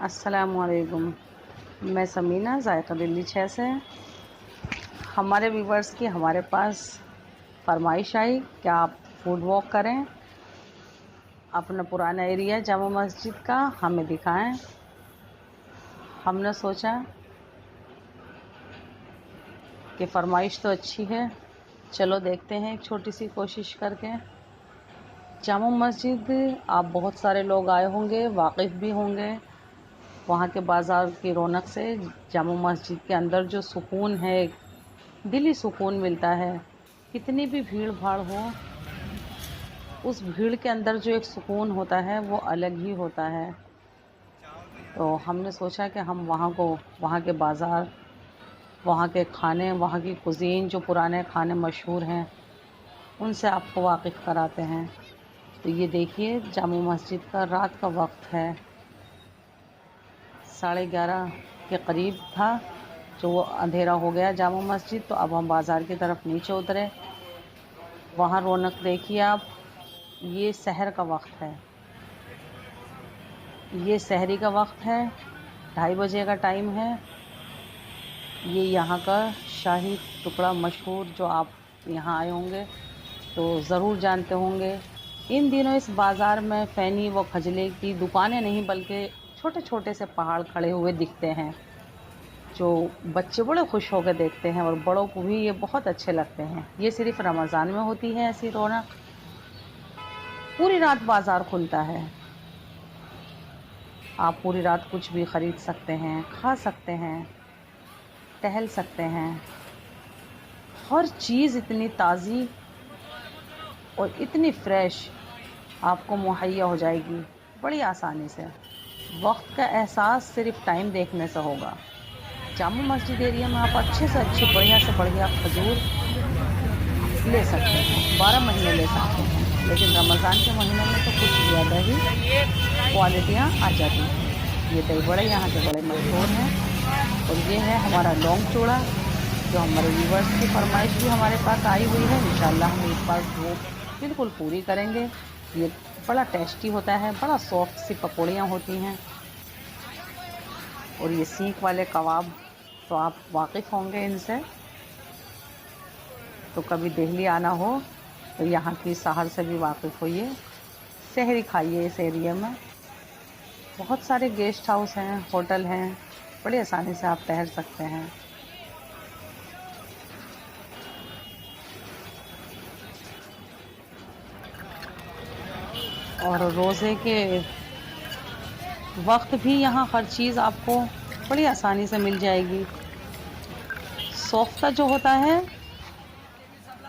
अस्सलामुअलैकुम। मैं समीना ज़ायक़ा दिल्ली 6 से। हमारे व्यूवर्स की हमारे पास फरमाइश आई कि आप फूड वॉक करें, अपना पुराना एरिया जामा मस्जिद का हमें दिखाएं। हमने सोचा कि फरमाइश तो अच्छी है, चलो देखते हैं एक छोटी सी कोशिश करके। जामा मस्जिद आप बहुत सारे लोग आए होंगे, वाकिफ़ भी होंगे वहाँ के बाज़ार की रौनक से। जामा मस्जिद के अंदर जो सुकून है, दिली सुकून मिलता है। कितनी भी भीड़ भाड़ हो, उस भीड़ के अंदर जो एक सुकून होता है वो अलग ही होता है। तो हमने सोचा कि हम वहाँ के बाज़ार, वहाँ के खाने, वहाँ की कुज़ीन, जो पुराने खाने मशहूर हैं, उनसे आपको वाकिफ़ कराते हैं। तो ये देखिए, जामा मस्जिद का रात का वक्त है, 11:30 के करीब था जो वो अंधेरा हो गया जामा मस्जिद। तो अब हम बाज़ार की तरफ नीचे उतरे। वहाँ रौनक देखिए आप। ये सहर का वक्त है, ये सहरी का वक्त है, 2:30 बजे का टाइम है। ये यहाँ का शाही टुकड़ा मशहूर, जो आप यहाँ आए होंगे तो ज़रूर जानते होंगे। इन दिनों इस बाज़ार में फ़ैनी व खजले की दुकानें नहीं, बल्कि छोटे छोटे से पहाड़ खड़े हुए दिखते हैं, जो बच्चे बड़े खुश होकर देखते हैं और बड़ों को भी ये बहुत अच्छे लगते हैं। ये सिर्फ रमज़ान में होती है ऐसी रौनक। पूरी रात बाज़ार खुलता है, आप पूरी रात कुछ भी ख़रीद सकते हैं, खा सकते हैं, टहल सकते हैं। हर चीज़ इतनी ताज़ी और इतनी फ्रेश आपको मुहैया हो जाएगी बड़ी आसानी से। वक्त का एहसास सिर्फ टाइम देखने से होगा। जामा मस्जिद एरिया में आप अच्छे से अच्छी, बढ़िया से बढ़िया खजूर ले सकते हैं, 12 महीने ले सकते हैं। लेकिन रमज़ान के महीने में तो कुछ ज़्यादा ही क्वालिटियाँ आ जाती हैं। ये दही बड़े यहाँ के बड़े मशहूर हैं। और ये है हमारा लौंग चूड़ा, जो हमारे व्यूवर्स की फरमाइश भी हमारे पास आई हुई है। इंशाल्लाह हम इस बार वो बिल्कुल पूरी करेंगे। ये बड़ा टेस्टी होता है, बड़ा सॉफ्ट सी पकौड़ियाँ होती हैं। और ये सीख वाले कबाब तो आप वाकिफ़ होंगे इनसे। तो कभी दिल्ली आना हो तो यहाँ की सहर से भी वाकिफ़ होइए, सहरी खाइए। इस एरिया में बहुत सारे गेस्ट हाउस हैं, होटल हैं, बड़ी आसानी से आप ठहर सकते हैं। और रोज़े के वक्त भी यहाँ हर चीज़ आपको बड़ी आसानी से मिल जाएगी। सोफ्ता जो होता है,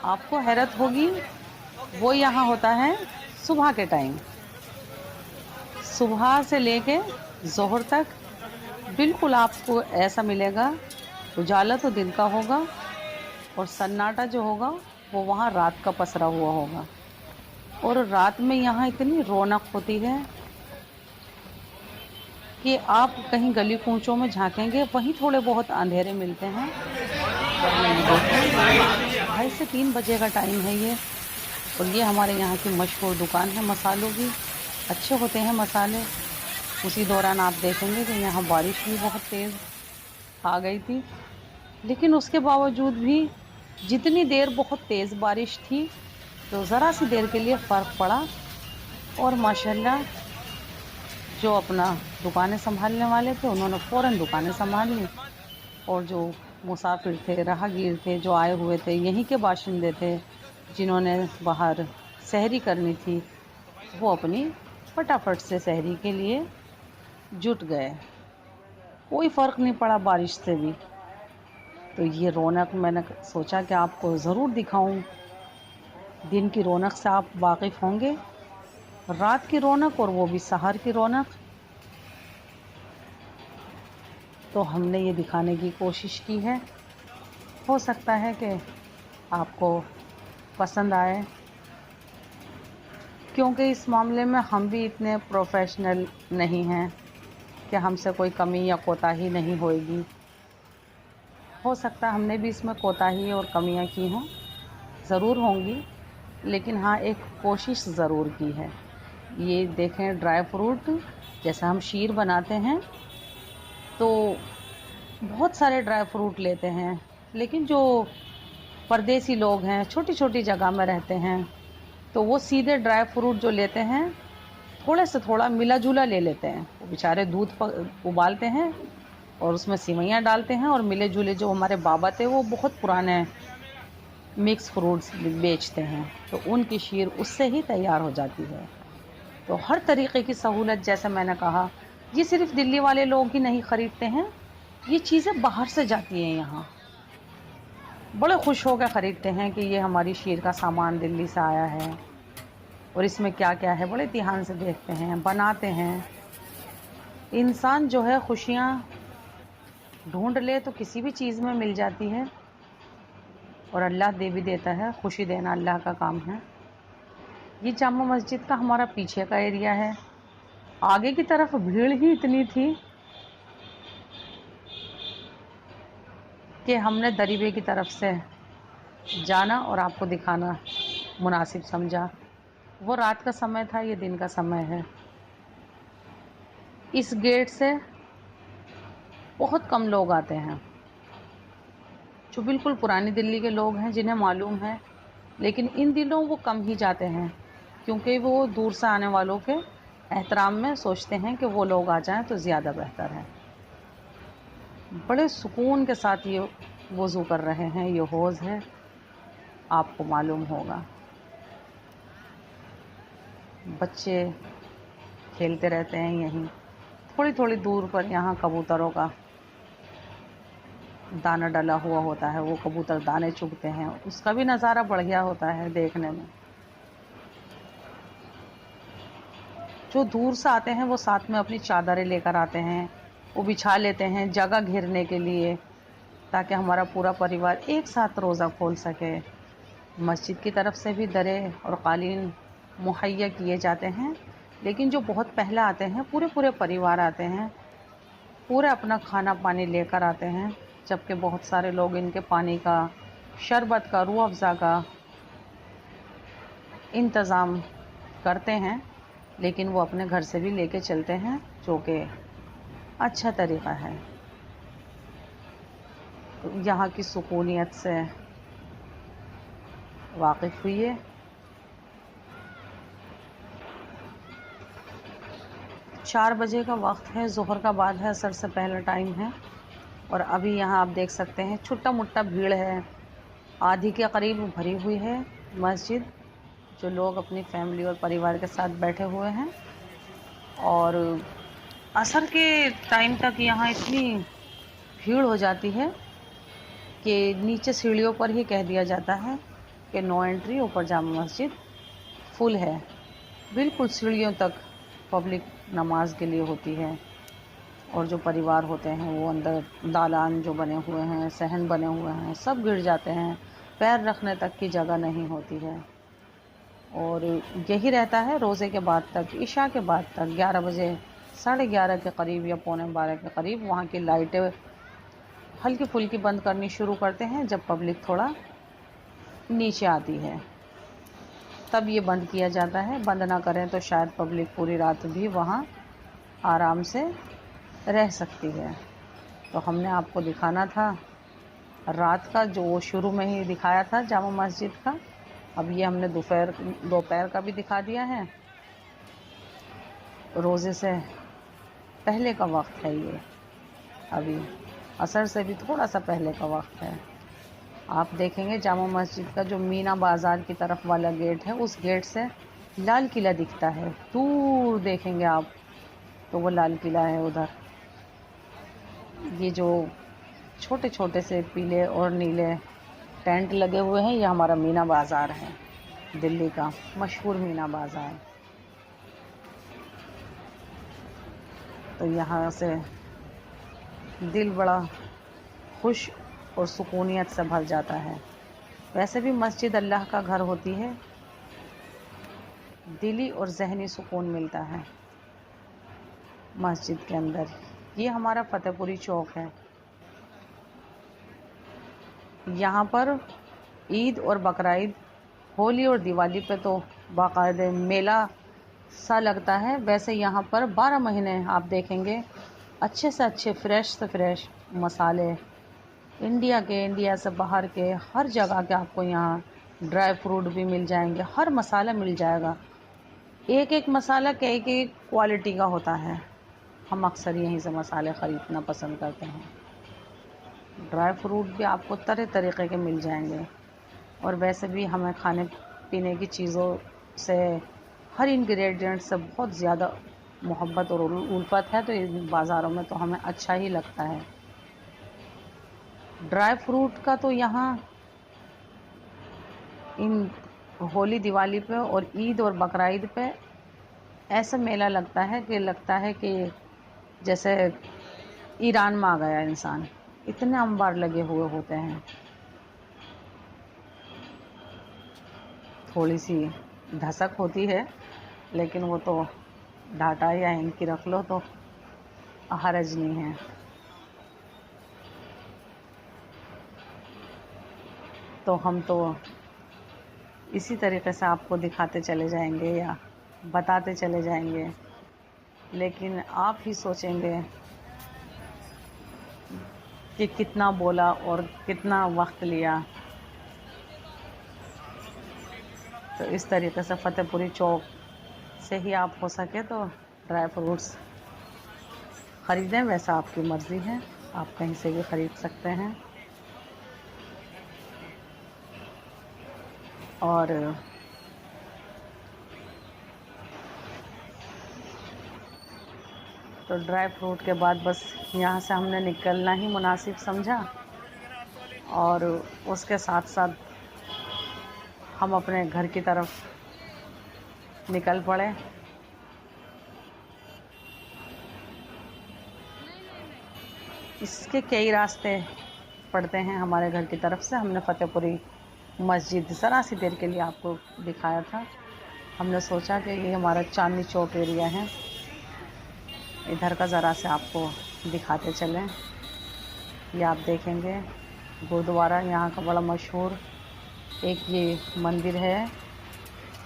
आपको हैरत होगी, वो यहाँ होता है सुबह के टाइम। सुबह से लेके ज़ोहर तक बिल्कुल आपको ऐसा मिलेगा, उजाला तो दिन का होगा और सन्नाटा जो होगा वो वहाँ रात का पसरा हुआ होगा। और रात में यहाँ इतनी रौनक होती है कि आप कहीं गली कूचों में झांकेंगे, वहीं थोड़े बहुत अंधेरे मिलते हैं। 2:30 से 3 बजे का टाइम है ये। और ये हमारे यहाँ की मशहूर दुकान है मसालों की, अच्छे होते हैं मसाले। उसी दौरान आप देखेंगे कि यहाँ बारिश भी बहुत तेज़ आ गई थी, लेकिन उसके बावजूद भी जितनी देर बहुत तेज़ बारिश थी, तो ज़रा सी देर के लिए फ़र्क पड़ा और माशाल्लाह जो अपना दुकानें संभालने वाले थे उन्होंने फ़ौरन दुकानें संभाल ली। और जो मुसाफिर थे, राहगीर थे, जो आए हुए थे, यहीं के बाशिंदे थे, जिन्होंने बाहर सहरी करनी थी, वो अपनी फटाफट से सहरी के लिए जुट गए। कोई फ़र्क नहीं पड़ा बारिश से भी। तो ये रौनक मैंने सोचा कि आपको ज़रूर दिखाऊं। दिन की रौनक से आप वाकिफ़ होंगे, रात की रौनक और वो भी सहर की रौनक। तो हमने ये दिखाने की कोशिश की है। हो सकता है कि आपको पसंद आए, क्योंकि इस मामले में हम भी इतने प्रोफेशनल नहीं हैं कि हमसे कोई कमी या कोताही नहीं होएगी। हो सकता है हमने भी इसमें कोताही और कमियां की हों, ज़रूर होंगी, लेकिन हाँ, एक कोशिश ज़रूर की है। ये देखें ड्राई फ्रूट, जैसा हम शीर बनाते हैं तो बहुत सारे ड्राई फ्रूट लेते हैं, लेकिन जो परदेसी लोग हैं, छोटी छोटी जगह में रहते हैं, तो वो सीधे ड्राई फ्रूट जो लेते हैं थोड़े से थोड़ा मिला जुला ले लेते हैं। वो बेचारे दूध उबालते हैं और उसमें सिवैयाँ डालते हैं, और मिले जुले जो हमारे बाबा थे वो बहुत पुराने मिक्स फ्रूट्स बेचते हैं, तो उनकी शीर उससे ही तैयार हो जाती है। तो हर तरीक़े की सहूलत, जैसे मैंने कहा, ये सिर्फ़ दिल्ली वाले लोग ही नहीं ख़रीदते हैं, ये चीज़ें बाहर से जाती हैं यहाँ। बड़े खुश होकर ख़रीदते हैं कि ये हमारी शीर का सामान दिल्ली से आया है और इसमें क्या-क्या है, बड़े ध्यान से देखते हैं, बनाते हैं। इंसान जो है खुशियाँ ढूँढ ले तो किसी भी चीज़ में मिल जाती है, और अल्लाह दे भी देता है। खुशी देना अल्लाह का काम है। ये जामा मस्जिद का हमारा पीछे का एरिया है। आगे की तरफ भीड़ ही इतनी थी कि हमने दरीबे की तरफ से जाना और आपको दिखाना मुनासिब समझा। वो रात का समय था, ये दिन का समय है। इस गेट से बहुत कम लोग आते हैं, जो बिल्कुल पुरानी दिल्ली के लोग हैं जिन्हें मालूम है, लेकिन इन दिनों वो कम ही जाते हैं, क्योंकि वो दूर से आने वालों के एहतराम में सोचते हैं कि वो लोग आ जाएं तो ज़्यादा बेहतर है। बड़े सुकून के साथ ये वज़ू कर रहे हैं। ये हौज़ है, आपको मालूम होगा। बच्चे खेलते रहते हैं यहीं। थोड़ी थोड़ी दूर पर यहाँ कबूतरों का दाना डला हुआ होता है, वो कबूतर दाने चुगते हैं, उसका भी नज़ारा बढ़िया होता है देखने में। जो दूर से आते हैं वो साथ में अपनी चादरें लेकर आते हैं, वो बिछा लेते हैं जगह घेरने के लिए, ताकि हमारा पूरा परिवार एक साथ रोज़ा खोल सके। मस्जिद की तरफ से भी दरे और कालीन मुहैया किए जाते हैं, लेकिन जो बहुत पहले आते हैं, पूरे पूरे परिवार आते हैं, पूरे अपना खाना पानी लेकर आते हैं, जबकि बहुत सारे लोग इनके पानी का, शरबत का, रूह अफ़ज़ा का इंतज़ाम करते हैं, लेकिन वो अपने घर से भी लेके चलते हैं, जो कि अच्छा तरीक़ा है। तो यहाँ की सुकूनियत से वाकिफ़ हुइए। 4 बजे का वक्त है, ज़ोहर का बाद है, असर से पहला टाइम है, और अभी यहाँ आप देख सकते हैं छुट्टा मुट्टा भीड़ है। आधी के करीब भरी हुई है मस्जिद, जो लोग अपनी फैमिली और परिवार के साथ बैठे हुए हैं। और असर के टाइम तक यहाँ इतनी भीड़ हो जाती है कि नीचे सीढ़ियों पर ही कह दिया जाता है कि नो एंट्री, ऊपर जामा मस्जिद फुल है। बिल्कुल सीढ़ियों तक पब्लिक नमाज के लिए होती है, और जो परिवार होते हैं वो अंदर दालान जो बने हुए हैं, सहन बने हुए हैं, सब गिर जाते हैं, पैर रखने तक की जगह नहीं होती है। और यही रहता है रोज़े के बाद तक, इशा के बाद तक, 11 बजे, 11:30 के करीब या 11:45 के करीब वहाँ की लाइटें हल्की फुल्की बंद करनी शुरू करते हैं। जब पब्लिक थोड़ा नीचे आती है तब ये बंद किया जाता है। बंद ना करें तो शायद पब्लिक पूरी रात भी वहाँ आराम से रह सकती है। तो हमने आपको दिखाना था रात का, जो शुरू में ही दिखाया था जामा मस्जिद का। अब ये हमने दोपहर का भी दिखा दिया है। रोज़े से पहले का वक्त है ये, अभी असर से भी थोड़ा सा पहले का वक्त है। आप देखेंगे जामा मस्जिद का जो मीना बाज़ार की तरफ वाला गेट है, उस गेट से लाल किला दिखता है। दूर देखेंगे आप तो वो लाल किला है उधर। ये जो छोटे छोटे से पीले और नीले टेंट लगे हुए हैं, ये हमारा मीना बाज़ार है, दिल्ली का मशहूर मीना बाज़ार। तो यहाँ से दिल बड़ा खुश और सुकूनियत से भर जाता है। वैसे भी मस्जिद अल्लाह का घर होती है, दिली और ज़हनी सुकून मिलता है मस्जिद के अंदर। ये हमारा फतेहपुरी चौक है। यहाँ पर ईद और बकरीद, होली और दिवाली पे तो बाकायदे मेला सा लगता है, वैसे यहाँ पर 12 महीने आप देखेंगे अच्छे से अच्छे फ्रेश से फ्रेश मसाले, इंडिया से बाहर के हर जगह के आपको यहाँ ड्राई फ्रूट भी मिल जाएंगे, हर मसाला मिल जाएगा। एक एक मसाला के एक क्वालिटी का होता है। हम अक्सर यहीं से मसाले ख़रीदना पसंद करते हैं। ड्राई फ्रूट भी आपको तरह तरीक़े के मिल जाएंगे। और वैसे भी हमें खाने पीने की चीज़ों से, हर इंग्रेडिएंट से बहुत ज़्यादा मोहब्बत और उल्फत है, तो इन बाज़ारों में तो हमें अच्छा ही लगता है। ड्राई फ्रूट का तो यहाँ इन होली दिवाली पे और ईद और बकरीद पे ऐसा मेला लगता है कि जैसे ईरान में आ गया इंसान, इतने अंबार लगे हुए होते हैं। थोड़ी सी धसक होती है, लेकिन वो तो डाटा या इनकी रख लो तो हरज नहीं है। तो हम तो इसी तरीके से आपको दिखाते चले जाएंगे या बताते चले जाएंगे, लेकिन आप ही सोचेंगे कि कितना बोला और कितना वक्त लिया। तो इस तरीके से फतेहपुरी चौक से ही आप हो सके तो ड्राई फ्रूट्स ख़रीदें। वैसा आपकी मर्ज़ी है, आप कहीं से भी ख़रीद सकते हैं। और तो ड्राई फ्रूट के बाद बस यहाँ से हमने निकलना ही मुनासिब समझा, और उसके साथ साथ हम अपने घर की तरफ निकल पड़े। इसके कई रास्ते पड़ते हैं हमारे घर की तरफ से। हमने फतेहपुरी मस्जिद ज़रा सी देर के लिए आपको दिखाया था। हमने सोचा कि ये हमारा चांदनी चौक एरिया है, इधर का ज़रा से आपको दिखाते चलें। ये आप देखेंगे गुरुद्वारा यहाँ का बड़ा मशहूर एक ये मंदिर है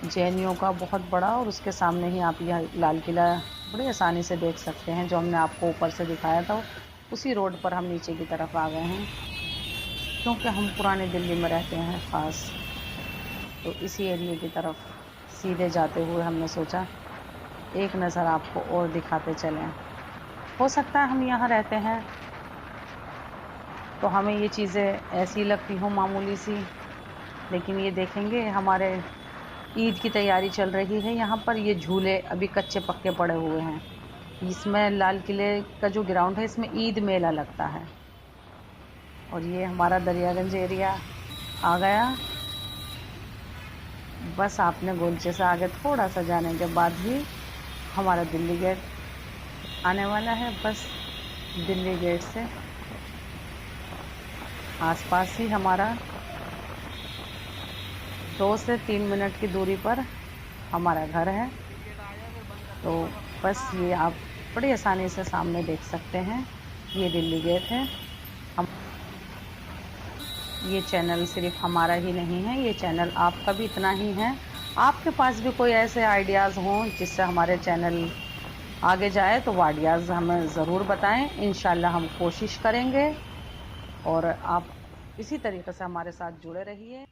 जैनियों का, बहुत बड़ा। और उसके सामने ही आप यह लाल किला बड़ी आसानी से देख सकते हैं। जो हमने आपको ऊपर से दिखाया था उसी रोड पर हम नीचे की तरफ आ गए हैं, क्योंकि हम पुरानी दिल्ली में रहते हैं ख़ास। तो इसी एरिया की तरफ सीधे जाते हुए हमने सोचा एक नज़र आपको और दिखाते चलें। हो सकता है हम यहाँ रहते हैं तो हमें ये चीज़ें ऐसी लगती हों मामूली सी, लेकिन ये देखेंगे हमारे ईद की तैयारी चल रही है यहाँ पर। ये झूले अभी कच्चे पक्के पड़े हुए हैं। इसमें लाल किले का जो ग्राउंड है, इसमें ईद मेला लगता है। और ये हमारा दरियागंज एरिया आ गया। बस आपने गोलचे से आगे थोड़ा सा जाने के बाद ही हमारा दिल्ली गेट आने वाला है। बस दिल्ली गेट से आसपास ही हमारा 2 से 3 मिनट की दूरी पर हमारा घर है। तो बस ये आप बड़ी आसानी से सामने देख सकते हैं, ये दिल्ली गेट है। हम ये चैनल सिर्फ हमारा ही नहीं है, ये चैनल आपका भी इतना ही है। आपके पास भी कोई ऐसे आइडियाज़ हों जिससे हमारे चैनल आगे जाए तो वो आइडियाज़ हमें ज़रूर बताएं। इंशाल्लाह हम कोशिश करेंगे, और आप इसी तरीके से हमारे साथ जुड़े रहिए।